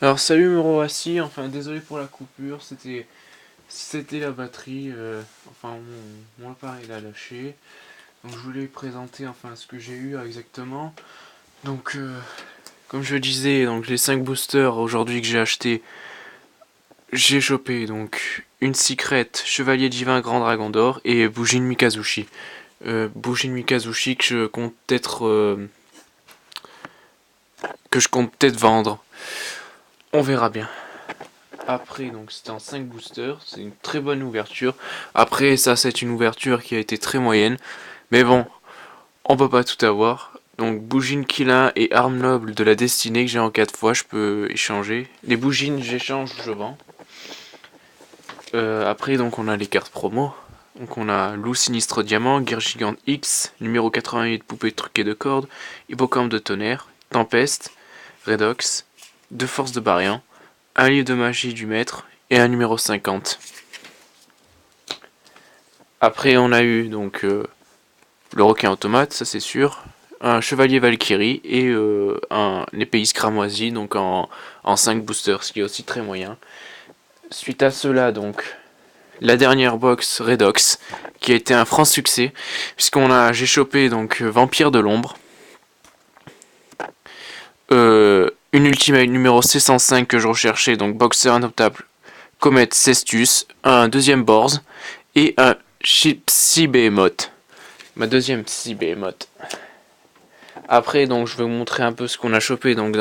Alors salut Moroassi, enfin désolé pour la coupure, c'était la batterie, enfin mon appareil l'a lâché. Donc je voulais présenter enfin ce que j'ai eu exactement. Donc comme je disais, donc les 5 boosters aujourd'hui que j'ai acheté, j'ai chopé donc une Secrète, Chevalier Divin Grand Dragon d'Or et Bujin Mikazushi. Bujin Mikazushi que je compte peut-être vendre. On verra bien. Après, donc c'était en 5 boosters, c'est une très bonne ouverture. Après, ça, c'est une ouverture qui a été très moyenne. Mais bon, on peut pas tout avoir. Donc, Boujine Killin et Arme Noble de la Destinée que j'ai en 4 fois, je peux échanger. Les Boujines, j'échange ou je vends. Après, donc, on a les cartes promo. Donc, on a Loup Sinistre Diamant, Guerre Gigante X, numéro 88 Poupée truquée de cordes, Hippocampe de Tonnerre, Tempeste, Redox, 2 Forces de Barian, un livre de magie du maître et un numéro 50. Après, on a eu donc le requin automate, ça c'est sûr, un chevalier Valkyrie et un épéiste cramoisi, donc en 5 boosters, ce qui est aussi très moyen. Suite à cela, donc, la dernière box Redox, qui a été un franc succès, j'ai chopé donc Vampire de l'ombre, une ultimate numéro C105 que je recherchais, donc boxer indoptable Comet Cestus, un deuxième Borz et un Psy Behemoth. Ma deuxième Psy Behemoth. Après, donc, je vais vous montrer un peu ce qu'on a chopé. Donc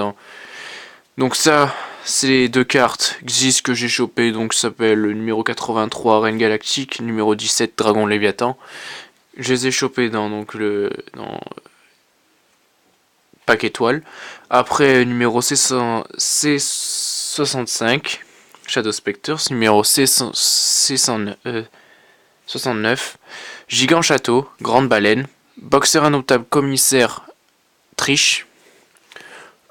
ça, c'est les deux cartes Xyz que j'ai chopé. Donc ça s'appelle le numéro 83 Reine Galactique, numéro 17 Dragon Léviathan. Je les ai chopés dans Pack Étoile. Après, numéro C65 Shadow Spectres, numéro C69 Gigant Château, Grande Baleine, Boxer Indomptable Commissaire Triche,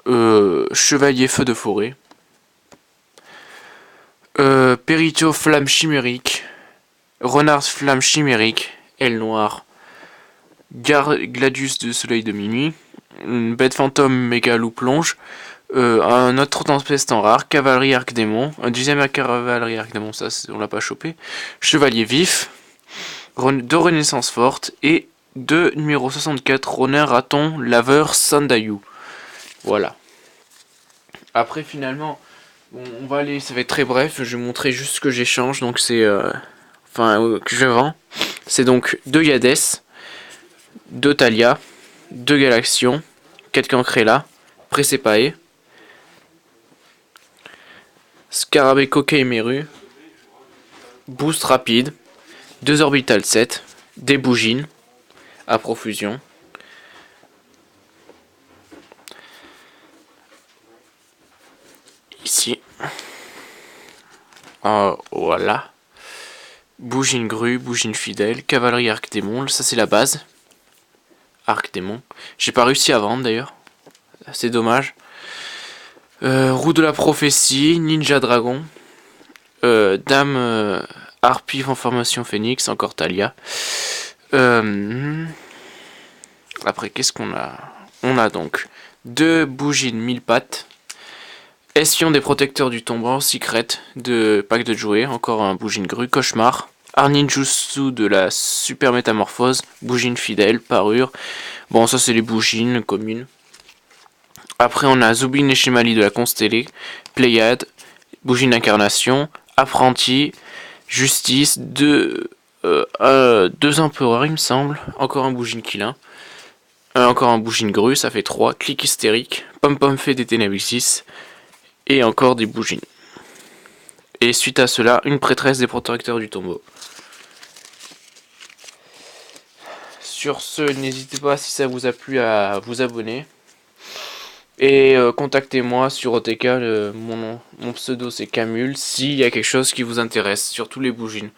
Chevalier Feu de Forêt, Périto Flamme Chimérique, Renard Flamme Chimérique, Aile Noire, Gladius de Soleil de Minuit, une Bête Fantôme Méga Loup Plonge, un autre Tempeste en rare, Cavalerie Arc Démon, un deuxième Cavalerie Arc Démon, ça on l'a pas chopé, Chevalier Vif, deux Renaissance Forte et deux numéro 64 Ronin Raton Laveur Sandayu. Voilà. Après finalement, bon, on va aller, ça va être très bref, je vais vous montrer juste ce que j'échange, donc que je vends. C'est donc 2 Yades, 2 Talia, 2 Galaxion, 4 Cancrella, Présépae, Scarabée Coquet Meru, Boost Rapide, 2 Orbital 7, des Bougines, à profusion. Ici. Voilà. Bougine Grue, Bougine Fidèle, Cavalerie Arc Démon, ça c'est la base. Arc Démon. J'ai pas réussi à vendre d'ailleurs. C'est dommage. Roue de la prophétie, Ninja Dragon, Dame Harpie en formation Phoenix, encore Talia. Après, qu'est-ce qu'on a? On a donc 2 bougies de 1000 pattes, Ession des protecteurs du tombant, Secret de pack de jouets, encore un bougine grue, Cauchemar, Arninjutsu de la super métamorphose, bougine fidèle, parure. Bon, ça c'est les bougines communes. Après, on a Zubin et Shemali de la Constellée, Pléiade, Bougine Incarnation, Apprenti, Justice, deux Empereurs, il me semble, encore un Bougine Killin, encore un Bougine Grue, ça fait 3, Clic Hystérique, Pom Pom Fait des Ténébrissis, et encore des Bougines. Et suite à cela, une prêtresse des protecteurs du tombeau. Sur ce, n'hésitez pas si ça vous a plu à vous abonner. Et contactez-moi sur OTK, mon pseudo c'est Camul, s'il y a quelque chose qui vous intéresse, surtout les bougines.